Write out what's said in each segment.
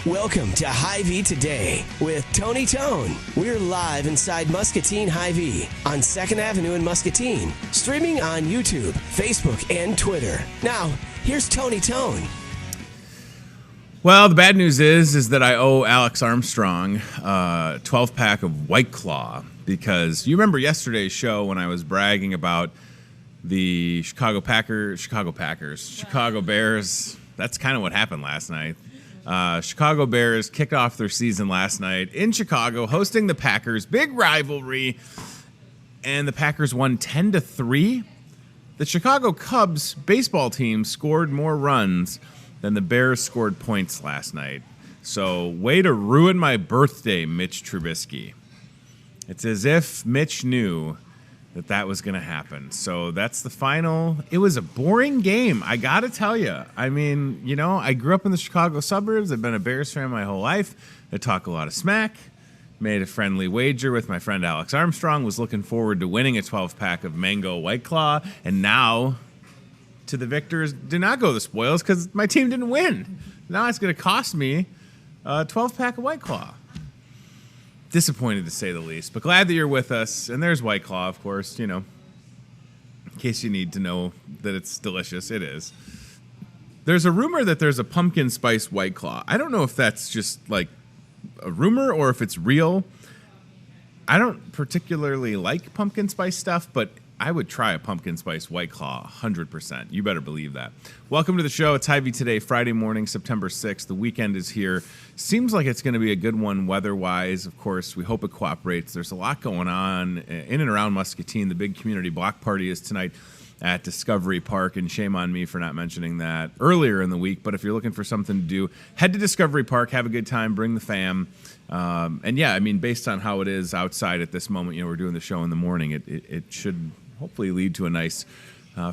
Welcome to Hy-Vee Today with Tony Tone. We're live inside Muscatine Hy-Vee on 2nd Avenue in Muscatine, streaming on YouTube, Facebook, and Twitter. Now, here's Tony Tone. Well, the bad news is that I owe Alex Armstrong a 12-pack of White Claw, because you remember yesterday's show when I was bragging about the Chicago Bears. That's kind of what happened last night. Chicago Bears kicked off their season last night in Chicago, hosting the Packers. Big rivalry, and the Packers won 10-3. The Chicago Cubs baseball team scored more runs than the Bears scored points last night. So, way to ruin my birthday, Mitch Trubisky. It's as if Mitch knew that was going to happen. So that's the final. It was a boring game, I got to tell you. I mean, you know, I grew up in the Chicago suburbs. I've been a Bears fan my whole life. I talk a lot of smack. Made a friendly wager with my friend Alex Armstrong. Was looking forward to winning a 12-pack of Mango White Claw. And now, to the victors, do not go the spoils because my team didn't win. Now it's going to cost me a 12-pack of White Claw. Disappointed to say the least, but glad that you're with us. And there's White Claw, of course, you know, in case you need to know that it's delicious. It is. There's a rumor that there's a pumpkin spice White Claw. I don't know if that's just like a rumor or if it's real. I don't particularly like pumpkin spice stuff, but I would try a pumpkin spice White Claw 100%. You better believe that. Welcome to the show. It's Hy-Vee Today, Friday morning, September 6th. The weekend is here. Seems like it's going to be a good one weather-wise. Of course, we hope it cooperates. There's a lot going on in and around Muscatine. The big community block party is tonight at Discovery Park, and shame on me for not mentioning that earlier in the week. But if you're looking for something to do, head to Discovery Park, have a good time, bring the fam. And yeah, I mean, based on how it is outside at this moment, you know, we're doing the show in the morning. It should hopefully lead to a nice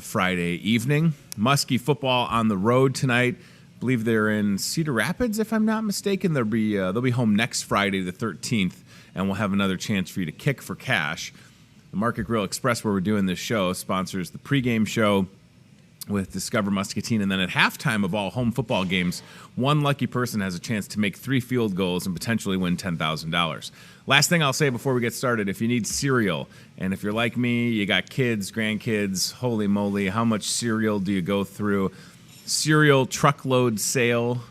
Friday evening. Muskie football on the road tonight. I believe they're in Cedar Rapids, if I'm not mistaken. They'll be home next Friday, the 13th, and we'll have another chance for you to kick for cash. The Market Grill Express, where we're doing this show, sponsors the pregame show with Discover Muscatine, and then at halftime of all home football games, one lucky person has a chance to make 3 field goals and potentially win $10,000. Last thing I'll say before we get started, if you need cereal, and if you're like me, you got kids, grandkids, holy moly, how much cereal do you go through? Cereal truckload sale.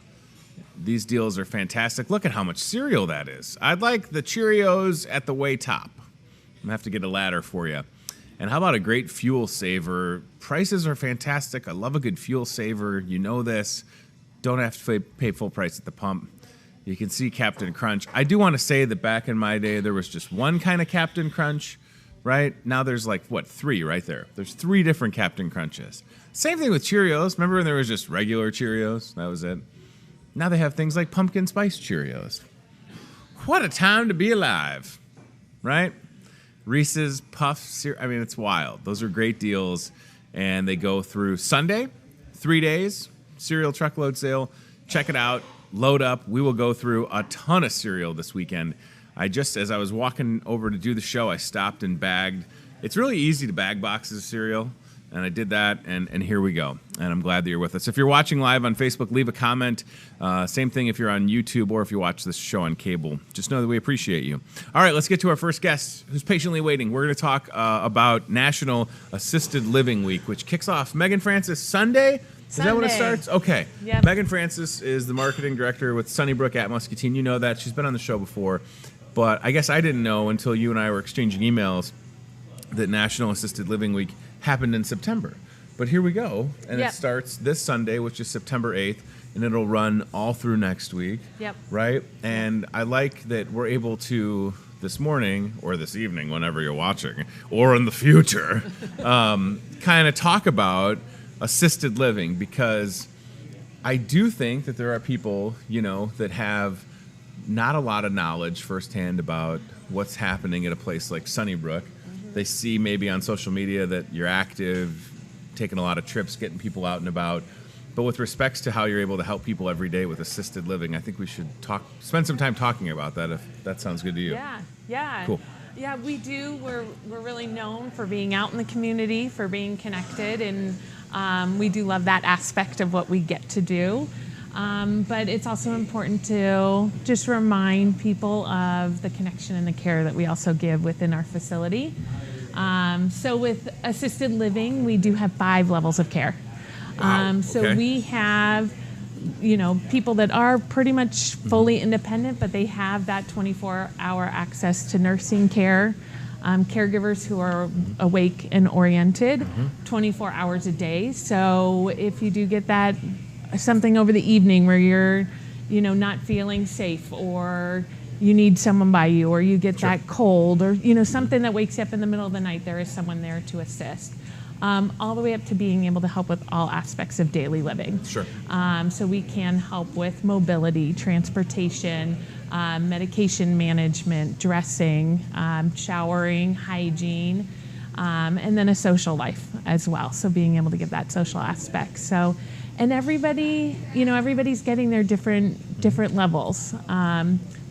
These deals are fantastic. Look at how much cereal that is. I'd like the Cheerios at the way top. I'm going to have to get a ladder for you. And how about a great fuel saver? Prices are fantastic. I love a good fuel saver. You know this. Don't have to pay full price at the pump. You can see Captain Crunch. I do want to say that back in my day, there was just one kind of Captain Crunch, right? Now there's like, 3 right there. There's 3 different Captain Crunches. Same thing with Cheerios. Remember when there was just regular Cheerios? That was it. Now they have things like pumpkin spice Cheerios. What a time to be alive, right? Reese's Puffs, I mean, it's wild. Those are great deals, and they go through Sunday, 3 days, cereal truckload sale. Check it out. Load up. We will go through a ton of cereal this weekend. As I was walking over to do the show, I stopped and bagged. It's really easy to bag boxes of cereal, and I did that, and here we go. And I'm glad that you're with us. If you're watching live on Facebook, leave a comment. Same thing if you're on YouTube or if you watch this show on cable. Just know that we appreciate you. All right, let's get to our first guest who's patiently waiting. We're going to talk about National Assisted Living Week, which kicks off, Megan Francis, Sunday? Is that when it starts? Okay. Yep. Megan Francis is the marketing director with Sunnybrook at Muscatine. You know that. She's been on the show before. But I guess I didn't know until you and I were exchanging emails that National Assisted Living Week happened in September. But here we go. And Yep. It starts this Sunday, which is September 8th, and it'll run all through next week. Yep. Right? And I like that we're able to, this morning, or this evening, whenever you're watching, or in the future, kind of talk about assisted living, because I do think that there are people, you know, that have not a lot of knowledge firsthand about what's happening at a place like Sunnybrook. Mm-hmm. They see maybe on social media that you're active, taking a lot of trips, getting people out and about. But with respects to how you're able to help people every day with assisted living, I think we should spend some time talking about that, if that sounds good to you. Yeah. Cool. Yeah, we do. We're really known for being out in the community, for being connected, and we do love that aspect of what we get to do. But it's also important to just remind people of the connection and the care that we also give within our facility. So with assisted living, we do have 5 levels of care. Wow. So Okay. we have, people that are pretty much fully independent, but they have that 24-hour access to nursing care. Caregivers who are awake and oriented 24 hours a day. So if you do get that something over the evening where you're, not feeling safe, or you need someone by you, or you get that cold, or, something that wakes you up in the middle of the night, there is someone there to assist. All the way up to being able to help with all aspects of daily living. Sure. So we can help with mobility, transportation, medication management, dressing, showering, hygiene, and then a social life as well. So being able to give that social aspect. So, and everybody, everybody's getting their different levels.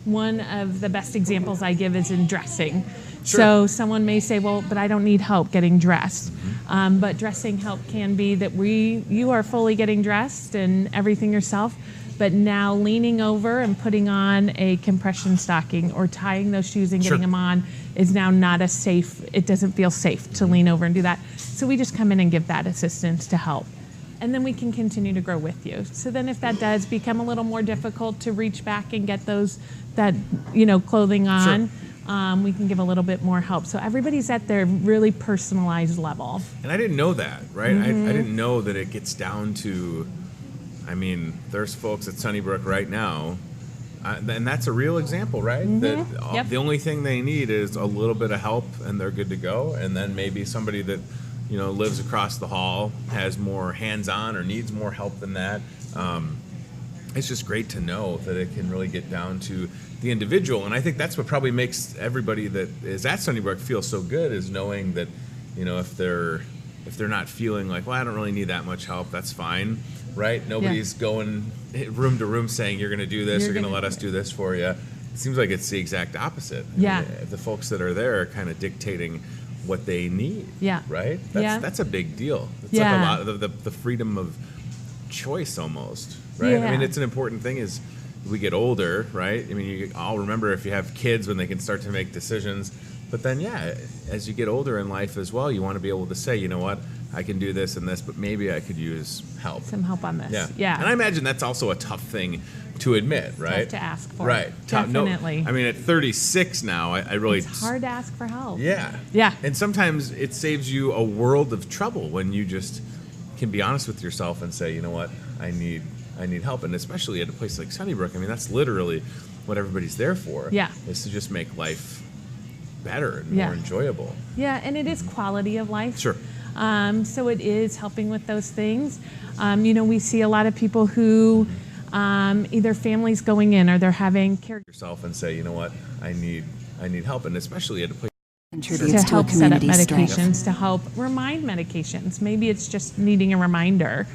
One of the best examples I give is in dressing. Sure. So someone may say, well, but I don't need help getting dressed. But dressing help can be that you are fully getting dressed and everything yourself, but now leaning over and putting on a compression stocking or tying those shoes and getting them on is now not as safe. It doesn't feel safe to lean over and do that. So we just come in and give that assistance to help. And then we can continue to grow with you. So then if that does become a little more difficult to reach back and get that clothing on, we can give a little bit more help. So everybody's at their really personalized level. And I didn't know that, right? I didn't know that it gets down to, there's folks at Sunnybrook right now, and that's a real example, right? That the only thing they need is a little bit of help and they're good to go. And then maybe somebody that, lives across the hall has more hands-on or needs more help than that. It's just great to know that it can really get down to the individual. And I think that's what probably makes everybody that is at Sunnybrook feel so good, is knowing that, if they're not feeling like, well, I don't really need that much help, that's fine, right? Nobody's going room to room saying, you're going to do this, you're going to let us do this for you. It seems like it's the exact opposite. The folks that are there are kind of dictating what they need, right? That's a big deal. It's like a lot of the freedom of choice almost, right? It's an important thing as we get older, right? You all remember if you have kids when they can start to make decisions, but then as you get older in life as well, you want to be able to say, you know what, I can do this and this, but maybe I could use help. Some help on this. Yeah. And I imagine that's also a tough thing to admit, right? Tough to ask for. Right. Definitely. At 36 now, I really... It's hard to ask for help. Yeah. And sometimes it saves you a world of trouble when you just can be honest with yourself and say, you know what, I need help. And especially at a place like Sunnybrook, that's literally what everybody's there for. Is to just make life better and more enjoyable. Yeah, and it is quality of life. Sure. So it is helping with those things. We see a lot of people who either families going in or they're having care yourself and say, you know what, I need help, and especially at a place to help set up medications, to help remind medications. Maybe it's just needing a reminder,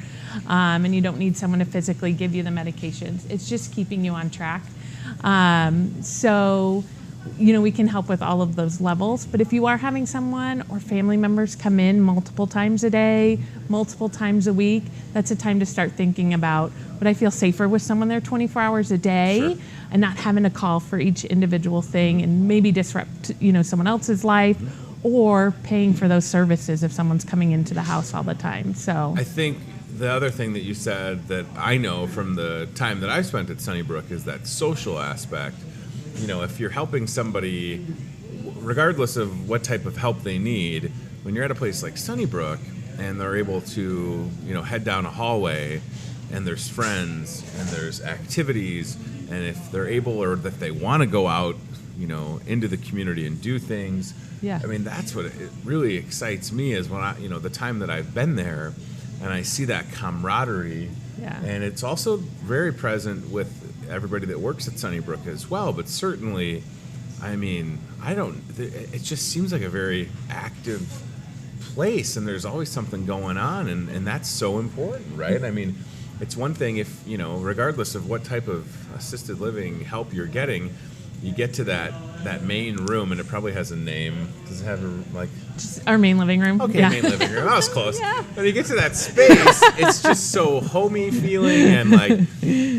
and you don't need someone to physically give you the medications. It's just keeping you on track. So we can help with all of those levels. But if you are having someone or family members come in multiple times a day, multiple times a week, that's a time to start thinking about, would I feel safer with someone there 24 hours a day and not having to call for each individual thing and maybe disrupt, someone else's life, or paying for those services if someone's coming into the house all the time. So I think the other thing that you said that I know from the time that I spent at Sunnybrook is that social aspect. If you're helping somebody, regardless of what type of help they need, when you're at a place like Sunnybrook and they're able to, head down a hallway and there's friends and there's activities, and if they're able or if they want to go out, into the community and do things, that's what it really excites me is when the time that I've been there and I see that camaraderie. And it's also very present with everybody that works at Sunnybrook as well, but certainly, it just seems like a very active place, and there's always something going on, and that's so important, right? I mean, it's one thing if, regardless of what type of assisted living help you're getting, you get to that main room, and it probably has a name. Does it have just our main living room? Okay, yeah. Main living room. That was close. Yeah. But you get to that space, it's just so homey feeling, and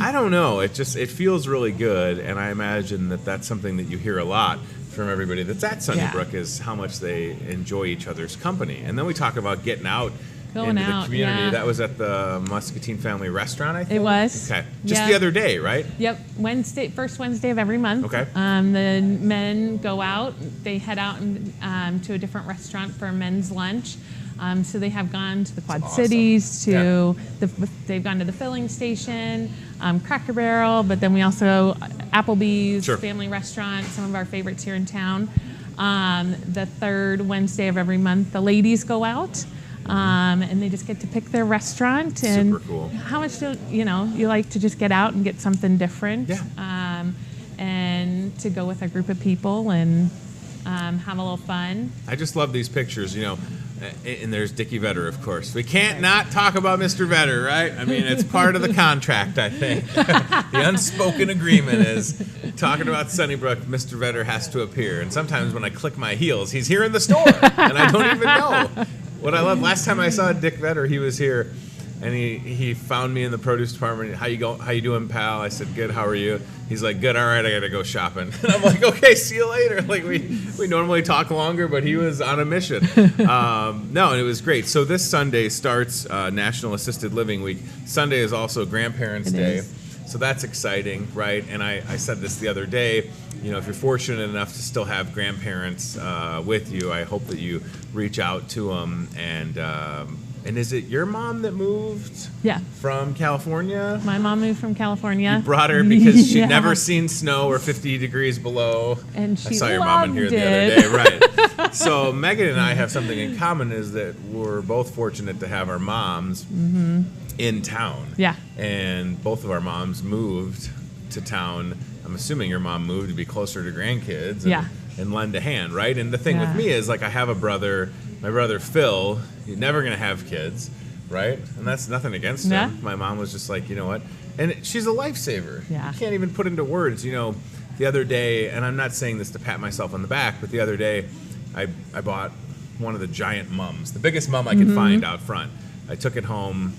I don't know. It feels really good, and I imagine that's something that you hear a lot from everybody that's at Sunnybrook is how much they enjoy each other's company. And then we talk about getting out into the community. Yeah. That was at the Muscatine Family Restaurant, I think? It was. Okay. Just the other day, right? Yep. First Wednesday of every month. Okay. The men go out. They head out to a different restaurant for men's lunch. So they have gone to the Quad Cities, they've gone to the filling station, Cracker Barrel, but then we also, Applebee's, family restaurant, some of our favorites here in town. The third Wednesday of every month, the ladies go out. And they just get to pick their restaurant. And super cool. How much do you like to just get out and get something different? Yeah. And to go with a group of people and have a little fun. I just love these pictures, and there's Dickie Vetter, of course. We can't not talk about Mr. Vetter, right? I mean, it's part of the contract, I think. The unspoken agreement is talking about Sunnybrook, Mr. Vetter has to appear. And sometimes when I click my heels, he's here in the store, and I don't even know. What I love, last time I saw Dick Vetter, he was here, and he found me in the produce department. How you doing, pal? I said, good, how are you? He's like, good, all right, I gotta go shopping. And I'm like, okay, see you later. We normally talk longer, but he was on a mission. No, it was great. So this Sunday starts National Assisted Living Week. Sunday is also Grandparents' Day. So that's exciting, right? And I said this the other day, if you're fortunate enough to still have grandparents with you, I hope that you reach out to them. And is it your mom that moved from California? My mom moved from California. You brought her because she'd never seen snow or 50 degrees below. And she I saw your mom in here the other day, right? So Megan and I have something in common is that we're both fortunate to have our moms in town. Yeah. And both of our moms moved to town. I'm assuming your mom moved to be closer to grandkids and lend a hand, right? And the thing with me is I have a brother, my brother Phil, he's never going to have kids, right? And that's nothing against him. My mom was just like, you know what? And she's a lifesaver. Yeah. You can't even put into words, the other day, and I'm not saying this to pat myself on the back, but the other day I bought one of the giant mums, the biggest mum I could find out front. I took it home,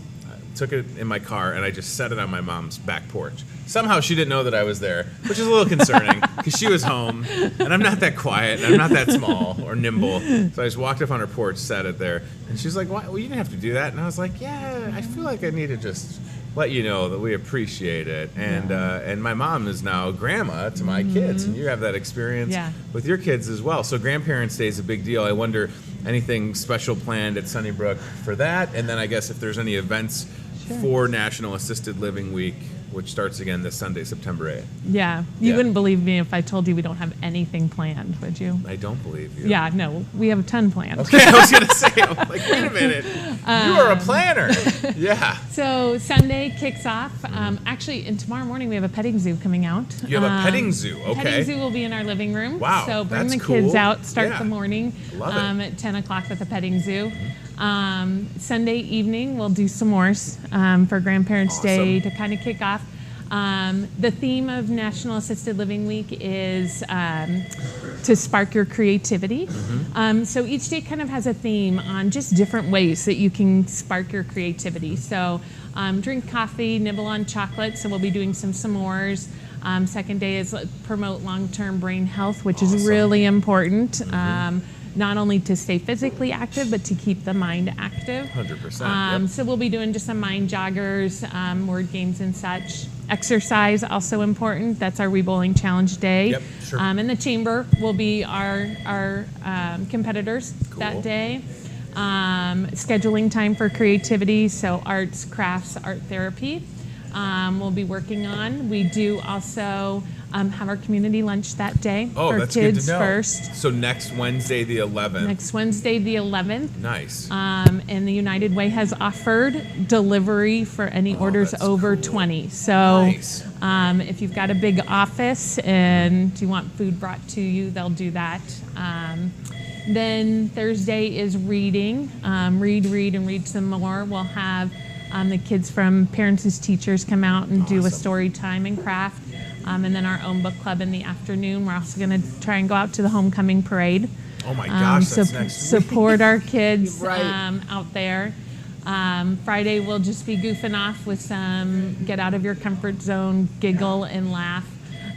took it in my car, and I just set it on my mom's back porch. Somehow she didn't know that I was there, which is a little concerning because she was home, and I'm not that quiet, and I'm not that small or nimble. So I just walked up on her porch, sat it there, and she's like, "Well, you didn't have to do that." And I was like, "Yeah, I feel like I need to just let you know that we appreciate it." And my mom is now grandma to my kids, and you have that experience with your kids as well. So Grandparents' Day is a big deal. I wonder, anything special planned at Sunnybrook for that? And then I guess if there's any events for National Assisted Living Week, which starts again this Sunday, September 8th. Yeah. You wouldn't believe me if I told you we don't have anything planned, would you? I don't believe you. Yeah, no, we have a ton planned. Okay, I was going to say, I'm like, wait a minute. You are a planner. Yeah. So Sunday kicks off. Actually, and tomorrow morning we have a petting zoo coming out. You have a petting zoo, okay. Petting zoo will be in our living room. Wow, So bring that's the kids cool. out, start the morning at 10 o'clock with the petting zoo. Sunday evening we'll do s'mores for Grandparents' Day to kind of kick off. The theme of National Assisted Living Week is to spark your creativity. So each day kind of has a theme on just different ways that you can spark your creativity. So drink coffee, nibble on chocolate. So we'll be doing some s'mores. Second day is promote long-term brain health, which is really important. Not only to stay physically active, but to keep the mind active. 100%. So we'll be doing just some mind joggers, word games and such. Exercise, also important. That's our Wii Bowling Challenge Day. Yep, sure. And the chamber will be our competitors that day. Scheduling time for creativity, so arts, crafts, art therapy. We'll be working on. We do also have our community lunch that day for that's kids good to know. first. So next Wednesday, the 11th. Next Wednesday, the 11th. Nice. And the United Way has offered delivery for any orders over 20. So if you've got a big office and you want food brought to you, they'll do that. Then Thursday is reading. Read, and read some more. We'll have the kids from Parents as Teachers come out and do a story time and craft. And then our own book club in the afternoon. We're also going to try and go out to the homecoming parade. Oh my gosh, that's next week. Support our kids Right. out there. Friday we'll just be goofing off with some get out of your comfort zone, giggle and laugh.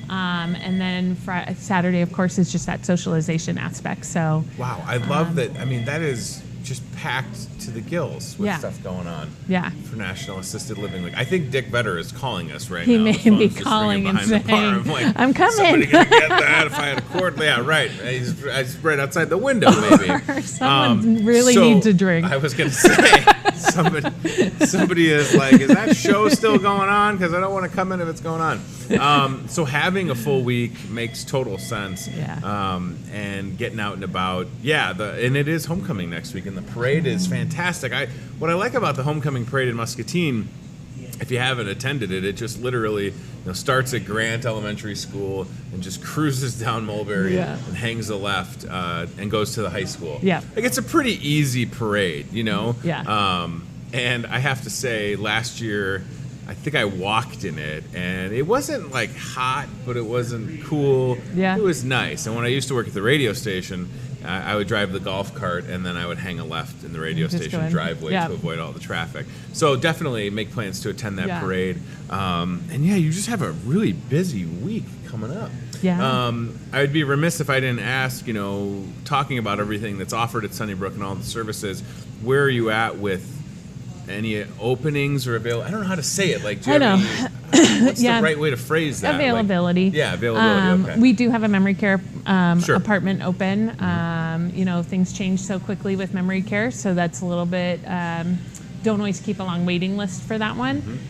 And then Saturday, of course, is just that socialization aspect. So wow, I love that. I mean, that is just packed to the gills with stuff going on. Yeah. For National Assisted Living Week. I think Dick Vetter is calling us right He now. may The phone's be just calling ringing and behind the bar. saying, I'm like, I'm coming. Somebody gonna get that if I had a cord? Yeah, right. He's right outside the window, maybe. Someone really so needs a drink. I was gonna say somebody is like, is that show still going on? Because I don't want to come in if it's going on. So having a full week makes total sense. Yeah. And getting out and about. Yeah, and it is homecoming next week, and the parade is fantastic. What I like about the homecoming parade in Muscatine, if you haven't attended it, it just literally starts at Grant Elementary School and just cruises down Mulberry and hangs a left and goes to the high school. Yeah. Like, it's a pretty easy parade, Yeah. And I have to say, last year, I think I walked in it, and it wasn't like hot, but it wasn't cool. Yeah. It was nice. And when I used to work at the radio station, I would drive the golf cart, and then I would hang a left in the radio Just station go in. driveway Yeah. to avoid all the traffic. So definitely make plans to attend that Yeah. parade. And yeah, you just have a really busy week coming up. Yeah. I would be remiss if I didn't ask, talking about everything that's offered at Sunnybrook and all the services, where are you at with any openings or available? I don't know how to say it. Like, do you I know. what's Yeah. the right way to phrase that? Availability. Like, availability. Okay. We do have a memory care Sure. apartment open. Things change so quickly with memory care, so that's a little bit. Don't always keep a long waiting list for that one.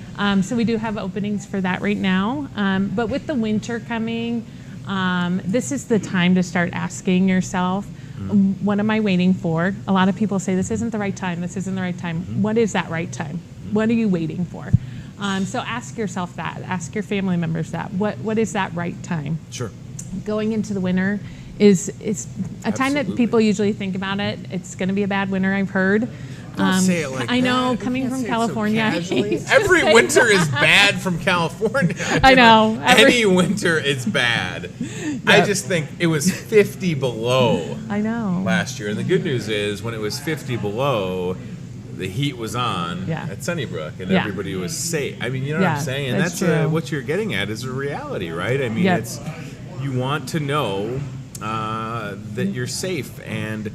So we do have openings for that right now. But with the winter coming, this is the time to start asking yourself, what am I waiting for? A lot of people say this isn't the right time. This isn't the right time. What is that right time? What are you waiting for? So ask yourself that. Ask your family members that. What is that right time? Sure. Going into the winter is a time that Absolutely. people usually think about it. It's going to be a bad winter, I've heard. Don't say it like I know, that. You coming can't from say it so California. I casually. hate to Every say winter that. is bad from California. I know. Any winter is bad. I just think it was 50 below I know. last year. And the good news is, when it was 50 below, the heat was on at Sunnybrook, and Yeah. everybody was safe. I mean, you know what I'm Yeah, saying? And that's that's true. what you're getting at is a reality, right? I mean, Yep. you want to know that you're safe. And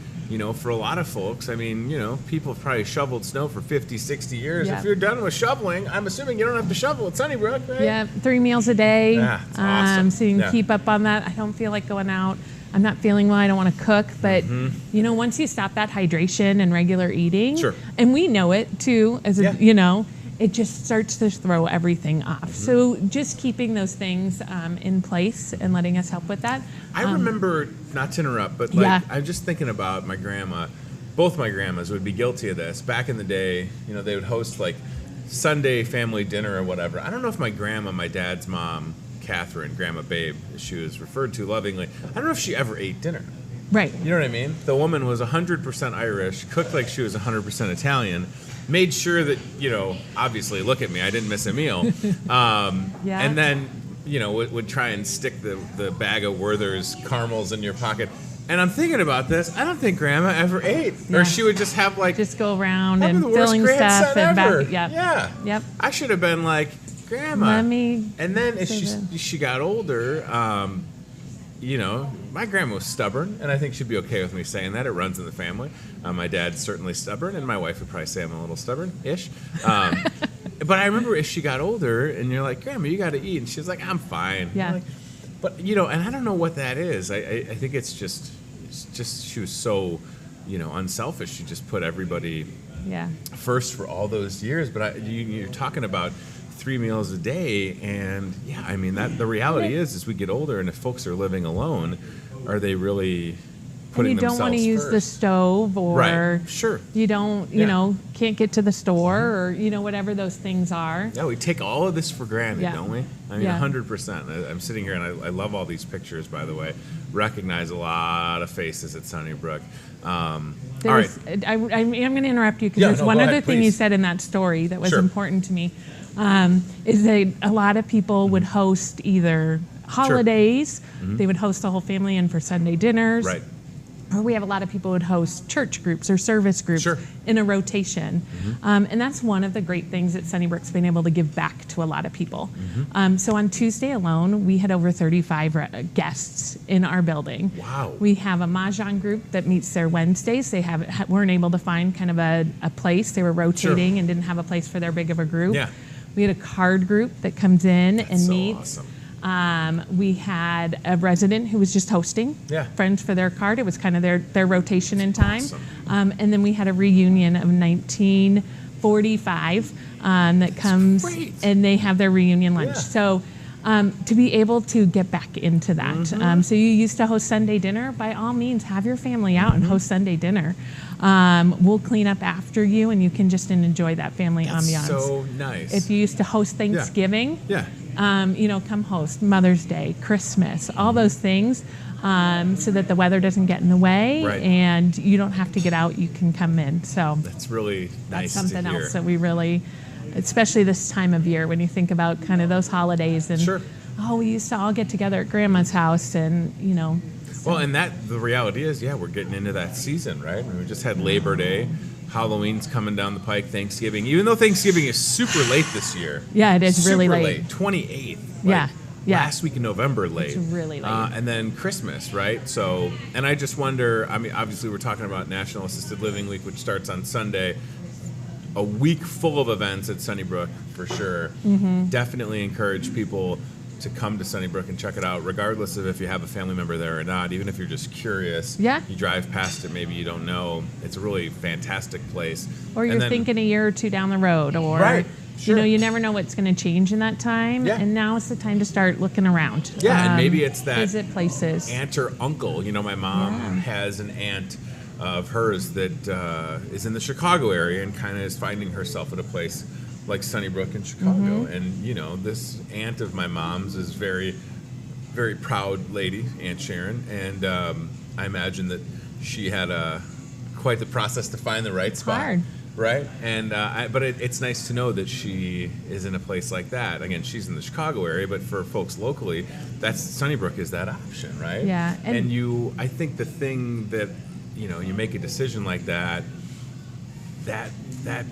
for a lot of folks, I mean, people have probably shoveled snow for 50, 60 years. Yeah. If you're done with shoveling, I'm assuming you don't have to shovel at Sunnybrook, right? Yeah, 3 meals a day. Yeah, it's awesome. So you can Yeah. keep up on that. I don't feel like going out. I'm not feeling well. I don't want to cook. But, once you stop that hydration and regular eating, Sure. and we know it too, Yeah. it just starts to throw everything off. So just keeping those things in place and letting us help with that. I remember, not to interrupt, but I'm just thinking about my grandma. Both my grandmas would be guilty of this. Back in the day, they would host like Sunday family dinner or whatever. I don't know if my grandma, my dad's mom, Catherine, Grandma Babe, as she was referred to lovingly, I don't know if she ever ate dinner. Right. You know what I mean? The woman was 100% Irish, cooked like she was 100% Italian, made sure that, obviously, look at me, I didn't miss a meal. And then, would try and stick the bag of Werther's caramels in your pocket. And I'm thinking about this. I don't think Grandma ever ate. Yeah. Or she would just have like... Just go around that'd and be the worst filling grandson stuff and ever. back. Yep. Yeah. Yep. I should have been like, Grandma. Let me. And then as say that. she got older, my grandma was stubborn, and I think she'd be okay with me saying that. It runs in the family. My dad's certainly stubborn, and my wife would probably say I'm a little stubborn-ish. But I remember as she got older, and you're like, Grandma, you got to eat. And she was like, I'm fine. Yeah. I'm like, but, and I don't know what that is. I think it's just she was so, unselfish. She just put everybody Yeah. first for all those years. But you're talking about 3 meals a day, and the reality is as we get older, and if folks are living alone, are they really putting and you don't want to themselves use the first. stove, or Right. Sure. you don't, you know, can't get to the store, or whatever those things are. Yeah, we take all of this for granted, Yeah. don't we? I mean, Yeah. 100%. I'm sitting here and I love all these pictures, by the way. Recognize a lot of faces at Sunnybrook. All right. I'm going to interrupt you because Yeah, there's no, one go other ahead, thing you please. said in that story that was Sure. important to me, is that a lot of people would host either holidays, they would host the whole family in for Sunday dinners, Right. or we have a lot of people would host church groups or service groups Sure. in a rotation. And that's one of the great things that Sunnybrook's been able to give back to a lot of people. So on Tuesday alone, we had over 35 guests in our building. Wow. We have a Mahjong group that meets there Wednesdays. They weren't able to find kind of a place. They were rotating and didn't have a place for their big of a group. Yeah. We had a card group that comes in and so meets. awesome. We had a resident who was just hosting, Yeah. Friends for their card. It was kind of their rotation in time. Awesome. And then we had a reunion of 1945 that comes, great. and they have their reunion lunch. Yeah. So to be able to get back into that. So you used to host Sunday dinner. By all means, have your family out and host Sunday dinner. We'll clean up after you, and you can just enjoy that family ambiance. So nice. If you used to host Thanksgiving, yeah. come host Mother's Day, Christmas, all those things, so that the weather doesn't get in the way, Right. and you don't have to get out. You can come in. So That's really nice that's something to hear. else that we really, especially this time of year when you think about kind of those holidays and Sure. we used to all get together at Grandma's house, and Well, and the reality is, we're getting into that season, right? I mean, we just had Labor Day, Halloween's coming down the pike, Thanksgiving. Even though Thanksgiving is super late this year. Yeah, it is really super late. 28th. Yeah, yeah. Last week in November late. It's really late. And then Christmas, right? So, and I just wonder, I mean, obviously we're talking about National Assisted Living Week, which starts on Sunday. A week full of events at Sunnybrook, for sure. Definitely encourage people to come to Sunnybrook and check it out, regardless of if you have a family member there or not. Even if you're just curious, Yeah. you drive past it, maybe you don't know. It's a really fantastic place. Or you're thinking a year or two down the road, or Right, sure. you never know what's going to change in that time, Yeah. and now is the time to start looking around. Yeah, and maybe it's that visit places. aunt or uncle. My mom has an aunt of hers that is in the Chicago area and kind of is finding herself at a place like Sunnybrook in Chicago. And this aunt of my mom's is very, very proud lady, Aunt Sharon, and I imagine that she had quite the process to find the right spot. Hard. Right, and but it's nice to know that she is in a place like that. Again, she's in the Chicago area, but for folks locally, Sunnybrook is that option, right? Yeah, and I think the thing that you make a decision like that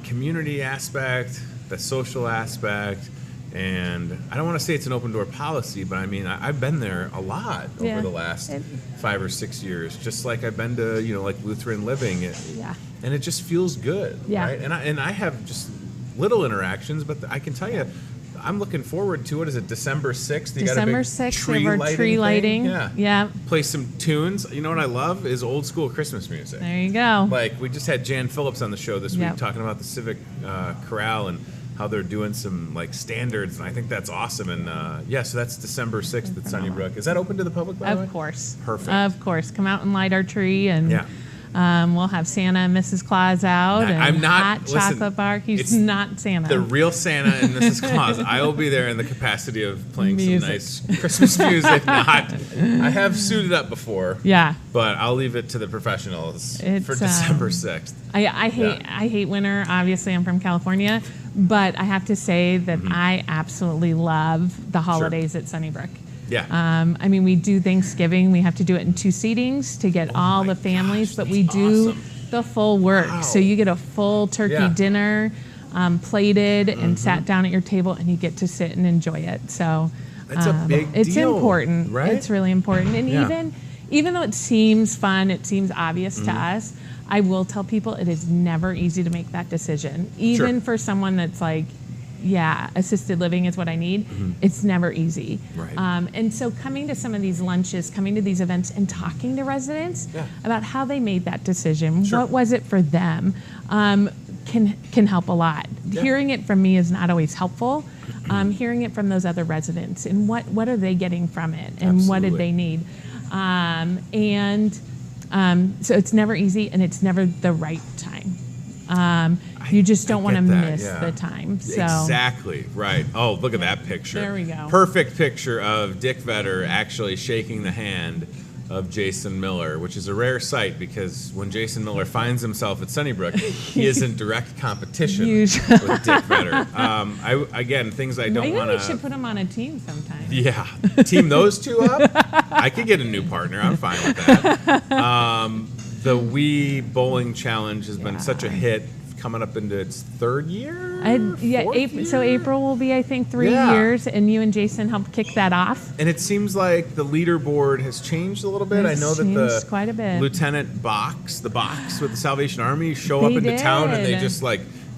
community aspect, the social aspect, and I don't want to say it's an open door policy, but I mean I've been there a lot over the last 5 or 6 years, just like I've been to like Lutheran Living. And it just feels good, right? And I have just little interactions, but I can tell you, I'm looking forward to December 6th. You December got a big 6th, tree we have our lighting tree thing. lighting. Yeah. Play some tunes. You know what I love is old school Christmas music. There you go. Like we just had Jan Phillips on the show this week Yep. talking about the Civic Chorale and how they're doing some like standards, and I think that's awesome. And so that's December 6th at Sunnybrook. Is that open to the public, by the way? Of course. Perfect. Of course. Come out and light our tree, and Yeah. we'll have Santa and Mrs. Claus out, and I'm not- hot listen, chocolate bar. it's He's not Santa. The real Santa and Mrs. Claus. I will be there in the capacity of playing Music. some nice Christmas music. I have suited up before. Yeah. But I'll leave it to the professionals It's, for December 6th. I hate winter. Obviously, I'm from California, but I have to say that I absolutely love the holidays at Sunnybrook. Yeah. I mean, we do Thanksgiving. We have to do it in 2 seatings to get all the families, but we do the full work. Wow. So you get a full turkey dinner, plated and sat down at your table, and you get to sit and enjoy it. So That's a big it's deal, important. right? It's really important. And even though it seems fun, it seems obvious to us, I will tell people it is never easy to make that decision. Even for someone that's like, assisted living is what I need. It's never easy. Right. And so coming to some of these lunches, coming to these events, and talking to residents about how they made that decision, what was it for them, can help a lot. Hearing it from me is not always helpful. Hearing it from those other residents, and what are they getting from it, and what did they need. And So it's never easy, and it's never the right time. You just don't want to miss the time. So. Exactly, right. Oh, look at that picture. There we go. Perfect picture of Dick Vetter actually shaking the hand of Jason Miller, which is a rare sight because when Jason Miller finds himself at Sunnybrook, he is in direct competition with Dick Vetter. Again, things I don't want to... Maybe we should put him on a team sometime. Yeah. Team those two up? I could get a new partner. I'm fine with that. The Wii Bowling Challenge has been such a hit, coming up into its third year? So April will be, I think, 3 years, and you and Jason helped kick that off. And it seems like the leaderboard has changed a little bit. I know that quite a bit. Lieutenant Box with the Salvation Army show up into town, and they just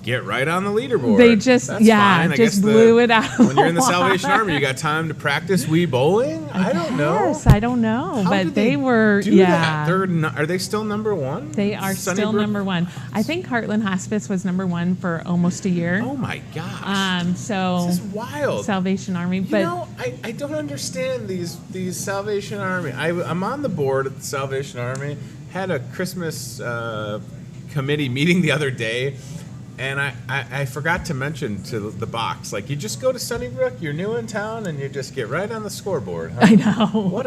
get right on the leaderboard. They just, That's fine. I guess blew it out. When you're in the Salvation Army, you got time to practice Wii bowling? I don't know. Yes, I don't know. How but they were, do that? Are they still number one? They are still number one. I think Heartland Hospice was number one for almost a year. Oh my gosh. So this is wild. Salvation Army. I don't understand these Salvation Army. I'm on the board at the Salvation Army. Had a Christmas committee meeting the other day. And I forgot to mention to the box, you just go to Sunnybrook, you're new in town, and you just get right on the scoreboard. Huh? I know.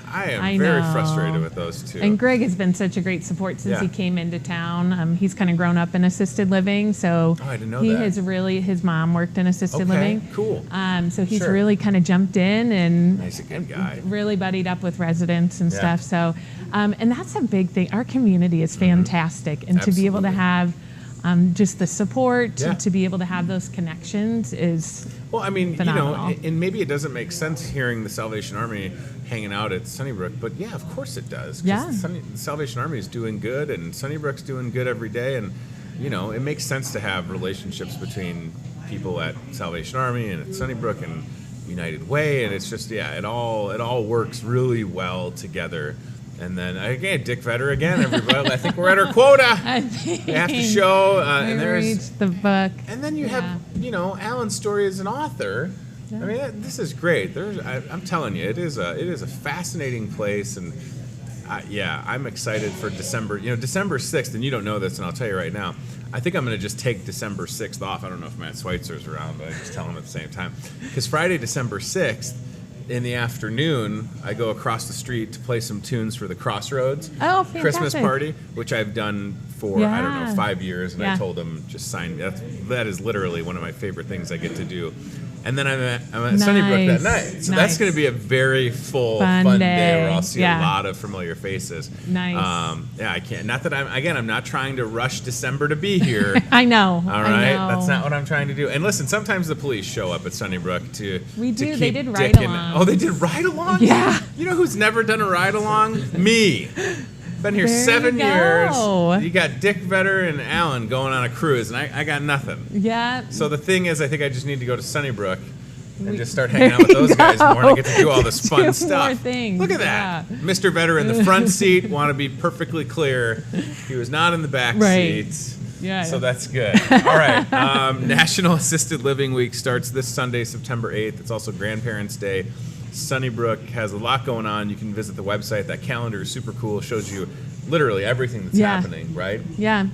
I am very frustrated with those two. And Greg has been such a great support since he came into town. He's kind of grown up in assisted living, so I didn't know he that. has really, his mom worked in assisted living. Cool. So he's really kind of jumped in and he's a good guy. Really buddied up with residents and stuff. So, and that's a big thing. Our community is fantastic, and to be able to have just the support, to be able to have those connections is phenomenal. And maybe it doesn't make sense hearing the Salvation Army hanging out at Sunnybrook, but of course it does. The Salvation Army is doing good, and Sunnybrook's doing good every day, and it makes sense to have relationships between people at Salvation Army and at Sunnybrook and United Way, and it's just it all works really well together. And then again, Dick Vetter again. Everybody, I think we're at our quota. We have to show. And there's the book. And then you have, Alan's story as an author. Yeah. I mean, this is great. I'm telling you, it is a fascinating place, and I'm excited for December. December 6th, and you don't know this, and I'll tell you right now. I think I'm going to just take December 6th off. I don't know if Matt Schweitzer's around, but I just tell him at the same time. Because Friday, December 6th. In the afternoon, I go across the street to play some tunes for the Crossroads Christmas party, which I've done for, 5 years. And I told them, just sign me. That is literally one of my favorite things I get to do. And then I'm at Sunnybrook that night. So that's going to be a very fun day where I'll see a lot of familiar faces. Nice. I can't. Not that I'm not trying to rush December to be here. I know. All right. That's not what I'm trying to do. And listen, sometimes the police show up at Sunnybrook to. We do. To they keep did ride along. Oh, they did ride along? Yeah. You know who's never done a ride along? Me. Been here 7 years. You got Dick Vetter and Alan going on a cruise, and I got nothing. Yeah. So the thing is, I think I just need to go to Sunnybrook and just start hanging out with those guys more, and I get to do all this fun stuff. More things. Look at that. Mr. Vetter in the front seat. Want to be perfectly clear. He was not in the back seat. Yeah. So that's good. All right. National Assisted Living Week starts this Sunday, September 8th. It's also Grandparents' Day. Sunnybrook has a lot going on. You can visit the website. That calendar is super cool. It shows you literally everything that's happening, right? Yeah.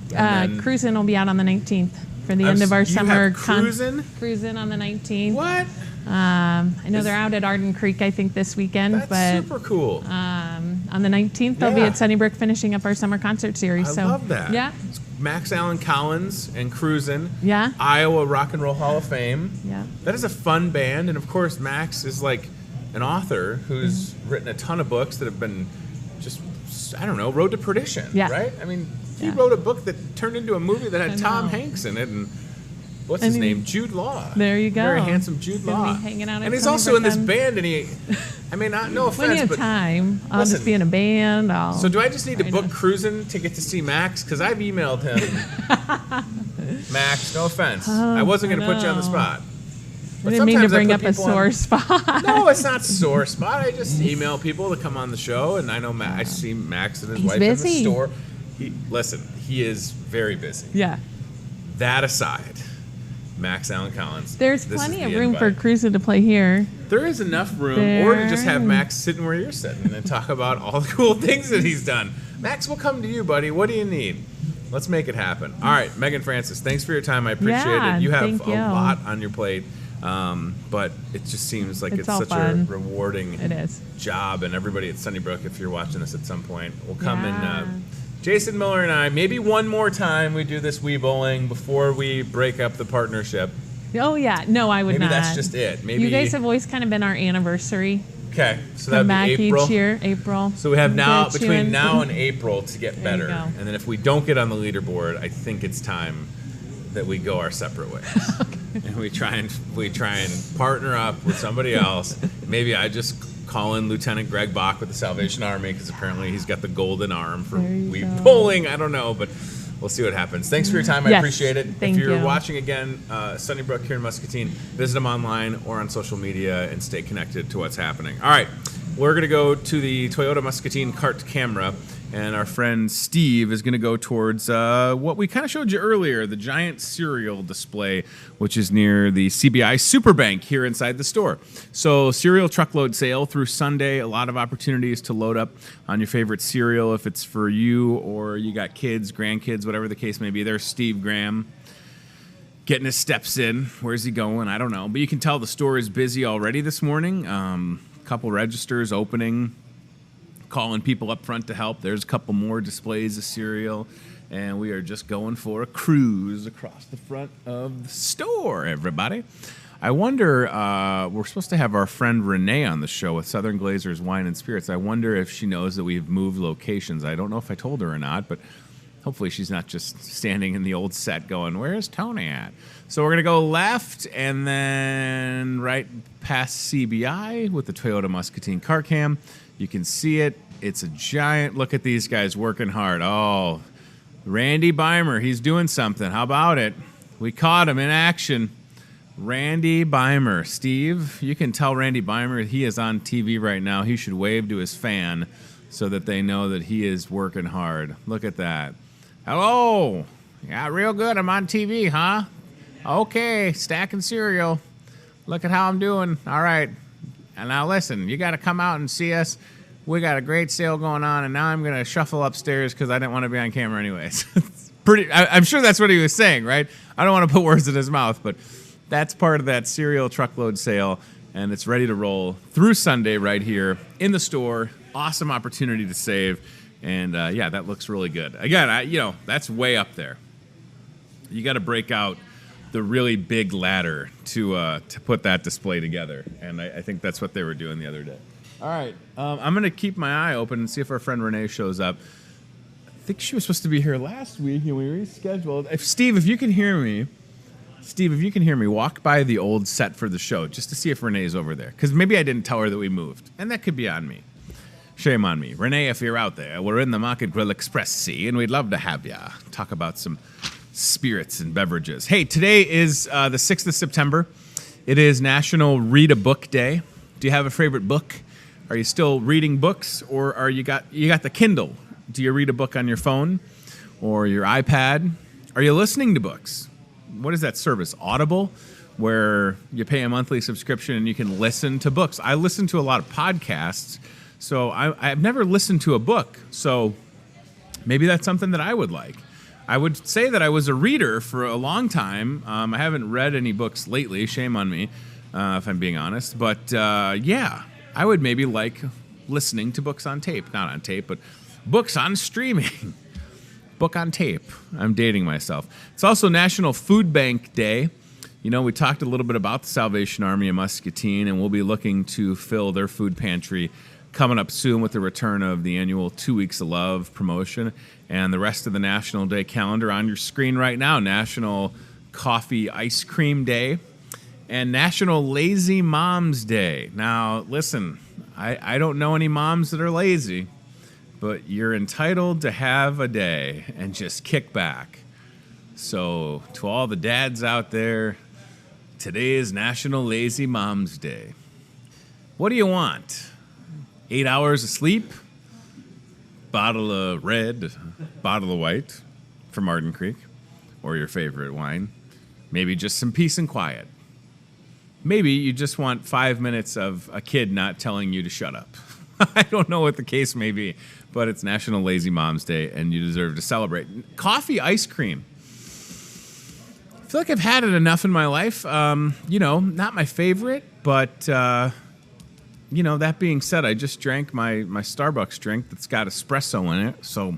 Cruisin' will be out on the 19th for the end of our summer. Cruisin'? Cruisin' on the 19th. What? I know they're out at Arden Creek, I think, this weekend. That's super cool. On the 19th, they'll be at Sunnybrook finishing up our summer concert series. I love that. Yeah. It's Max Allen Collins and Cruisin'. Yeah. Iowa Rock and Roll Hall of Fame. Yeah. That is a fun band. And, of course, Max is an author who's written a ton of books that have been just, Road to Perdition, right? I mean, he wrote a book that turned into a movie that had Tom Hanks in it, and what's his name? Jude Law. There you go. Very handsome Jude Law. Hanging out and he's also in this band, and no offense, when you have time, I'll just be in a band. So do I just need to book Cruisin' to get to see Max? Because I've emailed him. Max, no offense. I wasn't going to put you on the spot. I didn't mean to bring up a sore spot. No, it's not sore spot. I just email people to come on the show, and I know I see Max and his wife in the store. He is very busy. Yeah. That aside, Max Allen Collins. There's plenty of room for Cruisin' to play here. There is enough room, or to just have Max sitting where you're sitting and talk about all the cool things that he's done. Max, we'll come to you, buddy. What do you need? Let's make it happen. All right, Megan Francis, thanks for your time. I appreciate it. You have a lot on your plate, but it just seems like it's such a rewarding job. And everybody at Sunnybrook, if you're watching this at some point, will come and Jason Miller and I, maybe one more time we do this Wii Bowling before we break up the partnership. Oh, yeah. No, I would not. Maybe that's just it. Maybe you guys have always kind of been our anniversary. Okay, so that would be April. Each year, April. So we have between now and April to get better. And then if we don't get on the leaderboard, I think it's time that we go our separate ways. And we try and partner up with somebody else. Maybe I just call in Lieutenant Greg Bach with the Salvation Army because apparently he's got the golden arm for Wii Bowling. I don't know, but we'll see what happens. Thanks for your time. I appreciate it. If you're watching again, Sunnybrook here in Muscatine, visit them online or on social media and stay connected to what's happening. All right, we're going to go to the Toyota Muscatine cart camera, and our friend Steve is going to go towards what we kind of showed you earlier, the giant cereal display, which is near the CBI Superbank here inside the store. So cereal truckload sale through Sunday, a lot of opportunities to load up on your favorite cereal if it's for you or you got kids, grandkids, whatever the case may be. There's Steve Graham getting his steps in. Where's he going? I don't know. But you can tell the store is busy already this morning. Couple registers opening, calling people up front to help. There's a couple more displays of cereal, and we are just going for a cruise across the front of the store, everybody. I wonder, we're supposed to have our friend Renee on the show with Southern Glazers Wine and Spirits. I wonder if she knows that we've moved locations. I don't know if I told her or not, but hopefully she's not just standing in the old set going, where's Tony at? So we're going to go left and then right past CBI with the Toyota Muscatine car cam. You can see it. It's a giant. Look at these guys working hard. Oh, Randy Beimer, he's doing something. How about it? We caught him in action. Randy Beimer. Steve, you can tell Randy Beimer he is on TV right now. He should wave to his fan so that they know that he is working hard. Look at that. Hello. Yeah, real good. I'm on TV, huh? Okay, stacking cereal. Look at how I'm doing. All right. And now listen, you got to come out and see us. We got a great sale going on, and now I'm going to shuffle upstairs because I didn't want to be on camera anyways. I'm sure that's what he was saying, right? I don't want to put words in his mouth, but that's part of that cereal truckload sale, and it's ready to roll through Sunday right here in the store. Awesome opportunity to save, and yeah, that looks really good. Again, that's way up there. You got to break out the really big ladder to put that display together, and I think that's what they were doing the other day. All right, I'm going to keep my eye open and see if our friend Renee shows up. I think she was supposed to be here last week, and we rescheduled. Steve, if you can hear me, walk by the old set for the show just to see if Renee's over there, because maybe I didn't tell her that we moved, and that could be on me. Shame on me. Renee, if you're out there, we're in the Market Grill Express C, and we'd love to have you talk about some spirits and beverages. Hey, today is the 6th of September. It is National Read a Book Day. Do you have a favorite book? Are you still reading books, or are you got the Kindle? Do you read a book on your phone or your iPad? Are you listening to books? What is that service? Audible, where you pay a monthly subscription and you can listen to books. I listen to a lot of podcasts, so I've never listened to a book. So maybe that's something that I would like. I would say that I was a reader for a long time. I haven't read any books lately. Shame on me, if I'm being honest. But yeah, I would maybe like listening to books on tape. Not on tape, but books on streaming. Book on tape. I'm dating myself. It's also National Food Bank Day. You know, we talked a little bit about the Salvation Army of Muscatine, and we'll be looking to fill their food pantry coming up soon with the return of the annual 2 Weeks of Love promotion and the rest of the National Day calendar on your screen right now. National Coffee Ice Cream Day and National Lazy Moms Day. Now, listen, I don't know any moms that are lazy, but you're entitled to have a day and just kick back. So to all the dads out there, today is National Lazy Moms Day. What do you want? 8 hours of sleep? Bottle of red, bottle of white from Martin Creek, or your favorite wine. Maybe just some peace and quiet. maybe you just want 5 minutes of a kid not telling you to shut up. I don't know what the case may be, but it's National Lazy Moms Day, and you deserve to celebrate. Coffee ice cream. I feel like I've had it enough in my life. Not my favorite, but, that being said, I just drank my Starbucks drink that's got espresso in it, so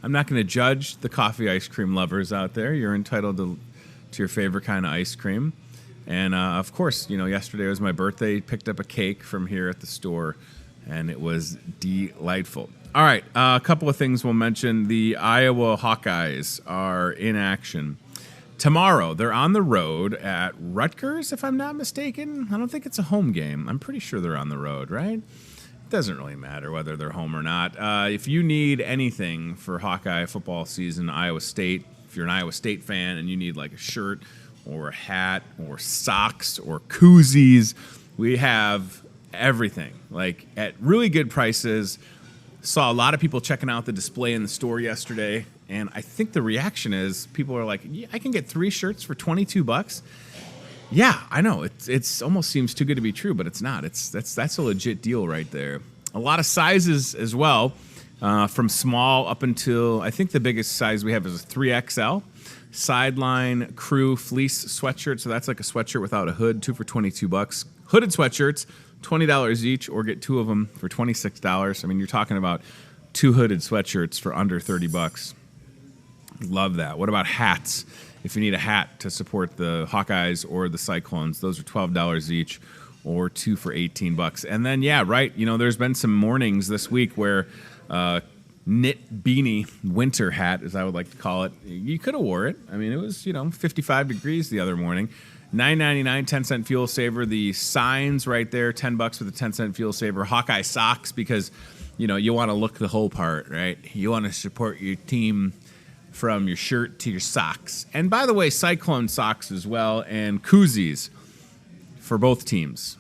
I'm not going to judge the coffee ice cream lovers out there. You're entitled to your favorite kind of ice cream. And, of course, yesterday was my birthday. Picked up a cake from here at the store, and it was delightful. All right, a couple of things we'll mention. The Iowa Hawkeyes are in action. Tomorrow, they're on the road at Rutgers, if I'm not mistaken. I don't think it's a home game. I'm pretty sure they're on the road, right? It doesn't really matter whether they're home or not. If you need anything for Hawkeye football season, Iowa State, if you're an Iowa State fan and you need like a shirt or a hat or socks or koozies, we have everything, like at really good prices. Saw a lot of people checking out the display in the store yesterday, and I think the reaction is people are like, yeah, I can get 3 shirts for $22. Yeah, I know. It's almost seems too good to be true, but it's not. That's a legit deal right there. A lot of sizes as well, from small up until, I think the biggest size we have is a 3XL. Sideline crew fleece sweatshirt, so that's like a sweatshirt without a hood, 2 for $22. Hooded sweatshirts, $20 each, or get 2 of them for $26. I mean, you're talking about 2 hooded sweatshirts for under $30. Love that. What about hats? If you need a hat to support the Hawkeyes or the Cyclones, those are $12 each, or 2 for $18. And then, yeah, right, there's been some mornings this week where knit beanie winter hat, as I would like to call it, you could have wore it. I mean, it was, 55 degrees the other morning. $9.99, 10-cent fuel saver. The signs right there, $10 for the 10-cent fuel saver. Hawkeye socks, because, you want to look the whole part, right? You want to support your team from your shirt to your socks. And by the way, Cyclone socks as well, and koozies for both teams.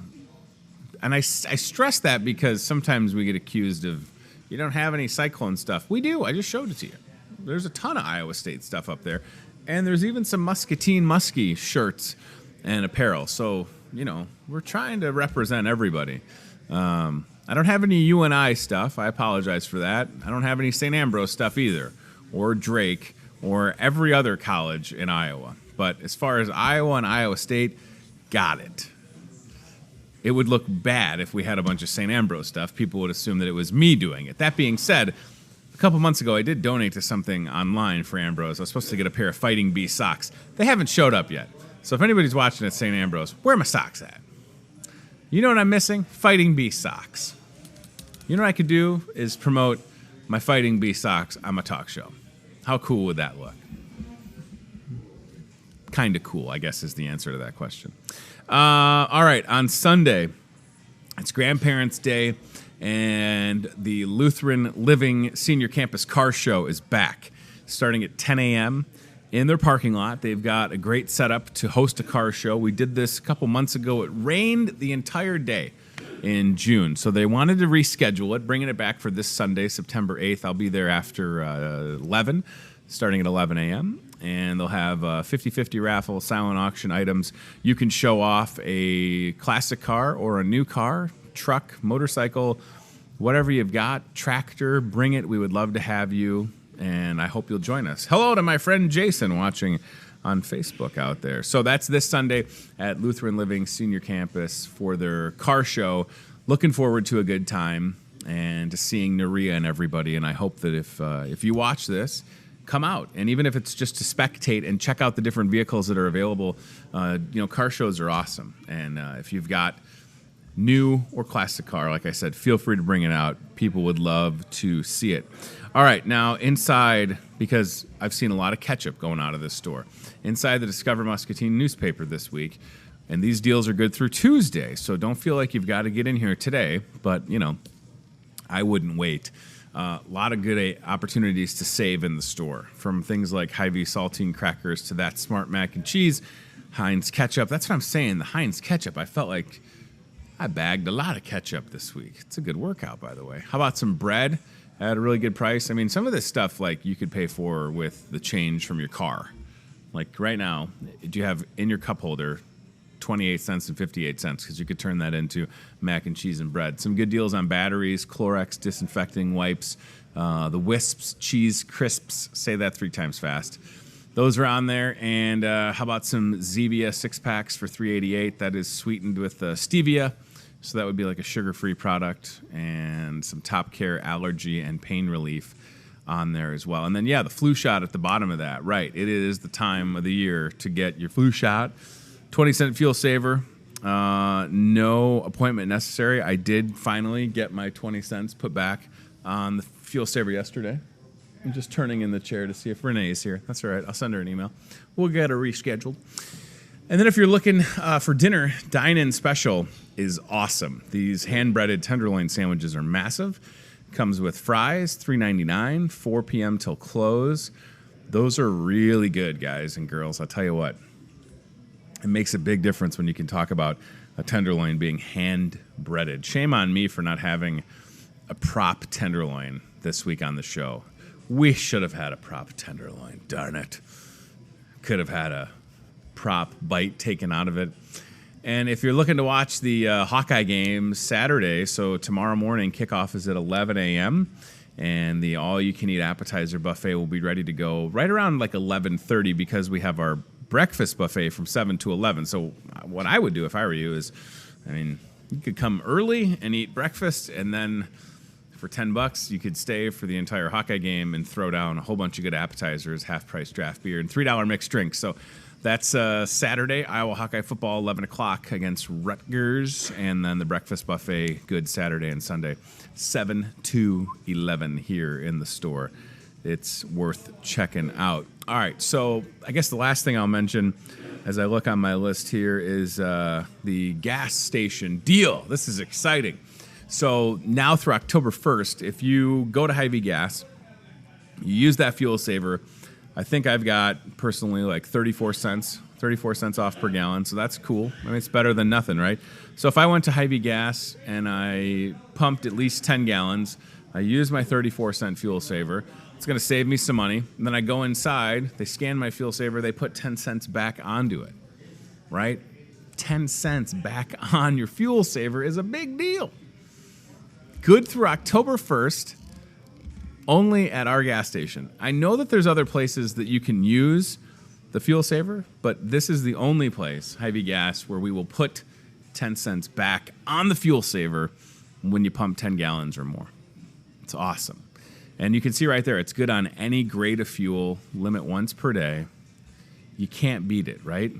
And I stress that because sometimes we get accused of, you don't have any Cyclone stuff. We do. I just showed it to you. There's a ton of Iowa State stuff up there. And there's even some Muscatine Muskie shirts and apparel. So, we're trying to represent everybody. I don't have any UNI stuff. I apologize for that. I don't have any St. Ambrose stuff either, or Drake, or every other college in Iowa. But as far as Iowa and Iowa State, got it. It would look bad if we had a bunch of St. Ambrose stuff. People would assume that it was me doing it. That being said, a couple months ago, I did donate to something online for Ambrose. I was supposed to get a pair of Fighting Bee socks. They haven't showed up yet. So if anybody's watching at St. Ambrose, where are my socks at? You know what I'm missing? Fighting Bee socks. You know what I could do is promote my Fighting Bee socks on my talk show. How cool would that look? Kind of cool, I guess, is the answer to that question. All right, on Sunday, it's Grandparents' Day, and the Lutheran Living Senior Campus Car Show is back, starting at 10 a.m. in their parking lot. They've got a great setup to host a car show. We did this a couple months ago. It rained the entire day in June, so they wanted to reschedule it, bringing it back for this Sunday, September 8th. I'll be there after 11, starting at 11 a.m., and they'll have a 50-50 raffle, silent auction items. You can show off a classic car or a new car, truck, motorcycle, whatever you've got, tractor, bring it. We would love to have you, and I hope you'll join us. Hello to my friend Jason watching on Facebook out there. So that's this Sunday at Lutheran Living Senior Campus for their car show. Looking forward to a good time and to seeing Naria and everybody, and I hope that if you watch this, come out. And even if it's just to spectate and check out the different vehicles that are available, car shows are awesome. And if you've got new or classic car, like I said, feel free to bring it out. People would love to see it. All right, now inside, because I've seen a lot of ketchup going out of this store, inside the Discover Muscatine newspaper this week, and these deals are good through Tuesday, so don't feel like you've got to get in here today, but, I wouldn't wait. A lot of good opportunities to save in the store, from things like Hy-Vee saltine crackers to that Smart Mac and Cheese, Heinz ketchup. That's what I'm saying, the Heinz ketchup. I felt like I bagged a lot of ketchup this week. It's a good workout, by the way. How about some bread at a really good price? I mean, some of this stuff, like, you could pay for with the change from your car. Like right now, do you have in your cup holder 28 cents and 58 cents because you could turn that into mac and cheese and bread. Some good deals on batteries, Clorox disinfecting wipes, the Wisps cheese crisps. Say that 3 times fast. Those are on there. And how about some Zevia 6-packs for $3.88? That is sweetened with stevia. So that would be like a sugar-free product, and some Top Care allergy and pain relief on there as well. And then, the flu shot at the bottom of that. Right, it is the time of the year to get your flu shot. 20-cent fuel saver. No appointment necessary. I did finally get my 20 cents put back on the fuel saver yesterday. I'm just turning in the chair to see if Renee is here. That's all right. I'll send her an email. We'll get her rescheduled. And then if you're looking for dinner, Dine-In Special is awesome. These hand-breaded tenderloin sandwiches are massive. Comes with fries, $3.99, 4 p.m. till close. Those are really good, guys and girls. I'll tell you what. It makes a big difference when you can talk about a tenderloin being hand-breaded. Shame on me for not having a prop tenderloin this week on the show. We should have had a prop tenderloin, darn it. Could have had a prop bite taken out of it. And if you're looking to watch the Hawkeye game Saturday, so tomorrow morning, kickoff is at 11 a.m., and the all-you-can-eat appetizer buffet will be ready to go right around like 11:30 because we have our breakfast buffet from 7 to 11. So what I would do if I were you is, you could come early and eat breakfast, and then for $10, you could stay for the entire Hawkeye game and throw down a whole bunch of good appetizers, half-price draft beer, and $3 mixed drinks. So that's Saturday, Iowa Hawkeye football, 11 o'clock against Rutgers, and then the breakfast buffet, good Saturday and Sunday, 7 to 11 here in the store. It's worth checking out. All right, so I guess the last thing I'll mention as I look on my list here is the gas station deal. This is exciting. So now through October 1st, if you go to Hy-Vee gas, you use that fuel saver, I think I've got personally like 34 cents off per gallon, so that's cool. It's better than nothing, right? So if I went to Hy-Vee gas and I pumped at least 10 gallons, I use my 34-cent fuel saver, it's going to save me some money. And then I go inside, they scan my fuel saver, they put 10 cents back onto it, right? 10 cents back on your fuel saver is a big deal. Good through October 1st. Only at our gas station. I know that there's other places that you can use the fuel saver, but this is the only place, Hy-Vee gas, where we will put 10 cents back on the fuel saver when you pump 10 gallons or more. It's awesome. And you can see right there, it's good on any grade of fuel, limit once per day. You can't beat it, right?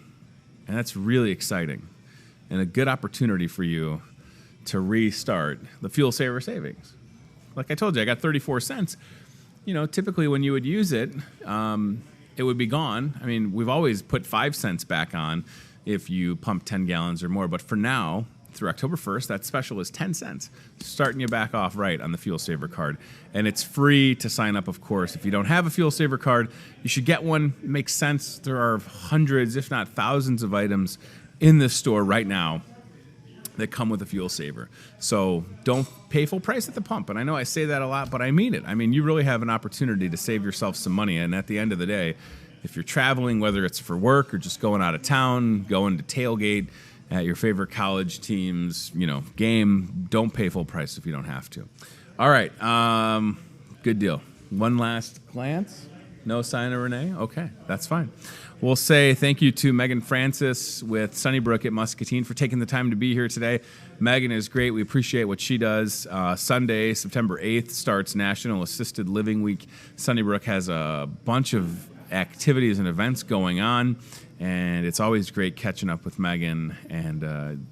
And that's really exciting and a good opportunity for you to restart the fuel saver savings. Like I told you, I got 34 cents. Typically when you would use it, it would be gone. We've always put 5 cents back on if you pump 10 gallons or more. But for now, through October 1st, that special is 10 cents, starting you back off right on the Fuel Saver card. And it's free to sign up, of course. If you don't have a Fuel Saver card, you should get one. It makes sense. There are hundreds, if not thousands of items in this store right now that come with a fuel saver. So don't pay full price at the pump. And I know I say that a lot, but I mean it. You really have an opportunity to save yourself some money. And at the end of the day, if you're traveling, whether it's for work or just going out of town, going to tailgate at your favorite college team's, game, don't pay full price if you don't have to. All right, good deal. One last glance. No sign of Renee? Okay, that's fine. We'll say thank you to Megan Francis with Sunnybrook at Muscatine for taking the time to be here today. Megan is great. We appreciate what she does. Sunday, September 8th, starts National Assisted Living Week. Sunnybrook has a bunch of activities and events going on, and it's always great catching up with Megan. And,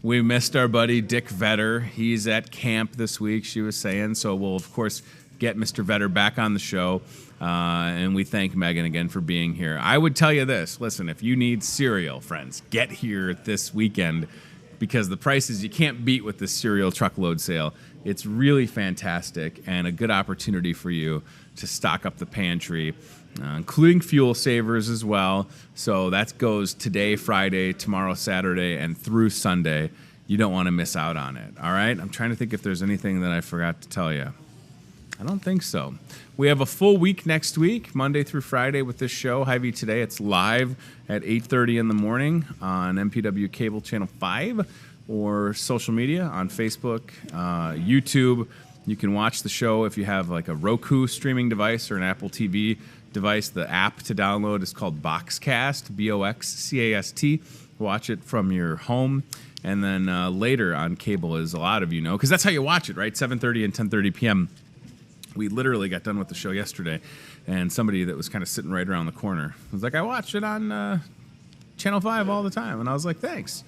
we missed our buddy Dick Vetter. He's at camp this week, she was saying. So we'll, of course, get Mr. Vetter back on the show. And we thank Megan again for being here. I would tell you this. Listen, if you need cereal, friends, get here this weekend because the prices you can't beat with this cereal truckload sale. It's really fantastic and a good opportunity for you to stock up the pantry, including fuel savers as well. So that goes today, Friday, tomorrow, Saturday, and through Sunday. You don't want to miss out on it, all right? I'm trying to think if there's anything that I forgot to tell you. I don't think so. We have a full week next week, Monday through Friday with this show, Hy-Vee Today. It's live at 8:30 in the morning on MPW Cable Channel 5 or social media on Facebook, YouTube. You can watch the show if you have like a Roku streaming device or an Apple TV device. The app to download is called Boxcast, Boxcast. Watch it from your home. And then later on cable, as a lot of you know, because that's how you watch it, right? 7:30 and 10:30 p.m. We literally got done with the show yesterday, and somebody that was kind of sitting right around the corner was like, I watch it on Channel 5 all the time. And I was like, thanks.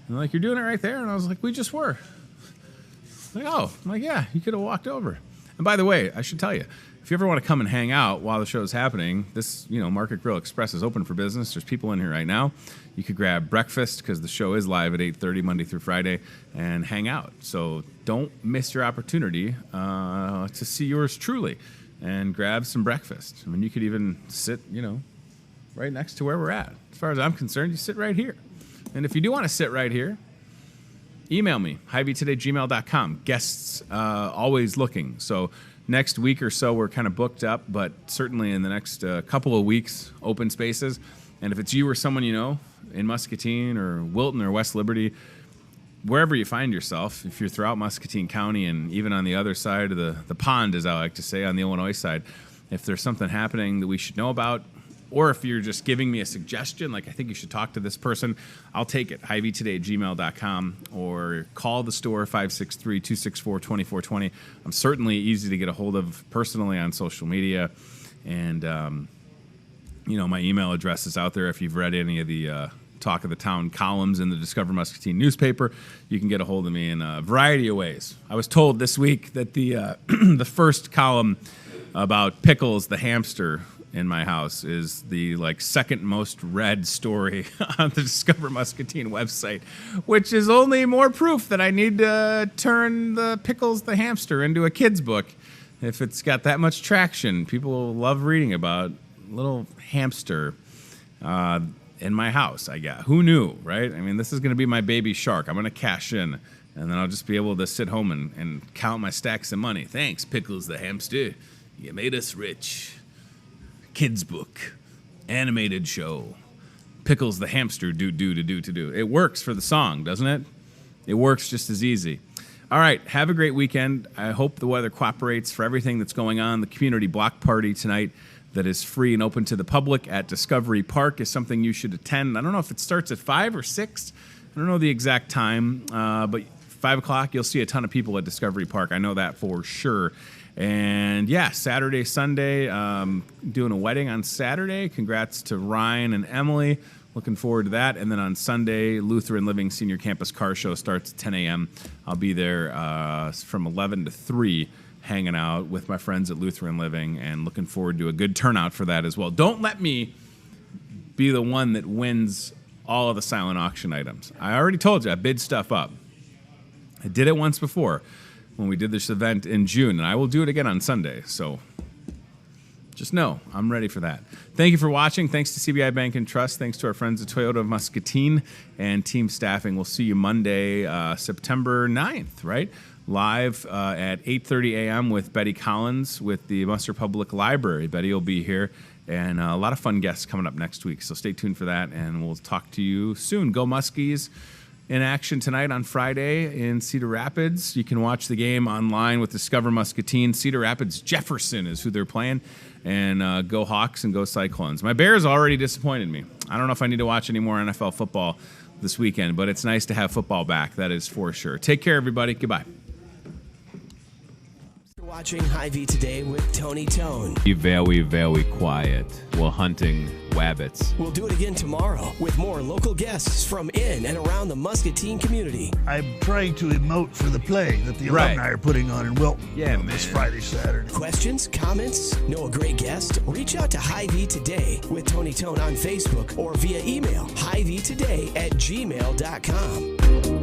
And they're like, you're doing it right there? And I was like, we just were. Like, oh, I'm like, yeah, you could have walked over. And by the way, I should tell you, if you ever want to come and hang out while the show is happening, this, Market Grill Express is open for business. There's people in here right now. You could grab breakfast because the show is live at 8:30 Monday through Friday and hang out. So don't miss your opportunity to see yours truly and grab some breakfast. I mean, you could even sit, right next to where we're at. As far as I'm concerned, you sit right here. And if you do want to sit right here, email me, hyveetoday@gmail.com. Guests always looking. So next week or so, we're kind of booked up, but certainly in the next couple of weeks, open spaces. And if it's you or someone you know in Muscatine or Wilton or West Liberty, wherever you find yourself, if you're throughout Muscatine County and even on the other side of the pond, as I like to say, on the Illinois side, if there's something happening that we should know about, or if you're just giving me a suggestion, like I think you should talk to this person, I'll take it, hyveetoday@gmail.com, or call the store, 563-264-2420. I'm certainly easy to get a hold of personally on social media. And, my email address is out there. If you've read any of the Talk of the Town columns in the Discover Muscatine newspaper, you can get a hold of me in a variety of ways. I was told this week that the the first column about Pickles the hamster in my house is the second most read story on the Discover Muscatine website, which is only more proof that I need to turn the Pickles the hamster into a kid's book. If it's got that much traction, people love reading about little hamster in my house. I got who knew, right? I mean, this is going to be my baby shark. I'm going to cash in, and then I'll just be able to sit home and count my stacks of money. Thanks, Pickles the hamster. You made us rich. Kids book, animated show, Pickles the hamster do. It works for the song, doesn't it? It works just as easy. All right, have a great weekend. I hope the weather cooperates for everything that's going on. The community block party tonight that is free and open to the public at Discovery Park is something you should attend. I don't know if it starts at 5 or 6. I don't know the exact time, but 5 o'clock, you'll see a ton of people at Discovery Park. I know that for sure. And yeah, Saturday, Sunday, doing a wedding on Saturday. Congrats to Ryan and Emily. Looking forward to that. And then on Sunday, Lutheran Living Senior Campus Car Show starts at 10 a.m. I'll be there from 11 to 3 hanging out with my friends at Lutheran Living and looking forward to a good turnout for that as well. Don't let me be the one that wins all of the silent auction items. I already told you I bid stuff up. I did it once before when we did this event in June, and I will do it again on Sunday. So just know I'm ready for that. Thank you for watching. Thanks to CBI Bank and Trust. Thanks to our friends at Toyota of Muscatine and team staffing. We'll see you Monday, September 9th, right? Live at 8:30 a.m. with Betty Collins with the Munster Public Library. Betty will be here, and a lot of fun guests coming up next week. So stay tuned for that, and we'll talk to you soon. Go Muskies in action tonight on Friday in Cedar Rapids. You can watch the game online with Discover Muscatine. Cedar Rapids Jefferson is who they're playing. And go Hawks and go Cyclones. My Bears already disappointed me. I don't know if I need to watch any more NFL football this weekend, but it's nice to have football back. That is for sure. Take care, everybody. Goodbye. Watching Hy-Vee Today with Tony Tone. Be very, very quiet while hunting wabbits. We'll do it again tomorrow with more local guests from in and around the Muscatine community. I'm trying to emote for the play that the alumni are putting on in Wilton this Friday, Saturday. Questions, comments, know a great guest? Reach out to Hy-Vee Today with Tony Tone on Facebook or via email, hyveetoday@gmail.com.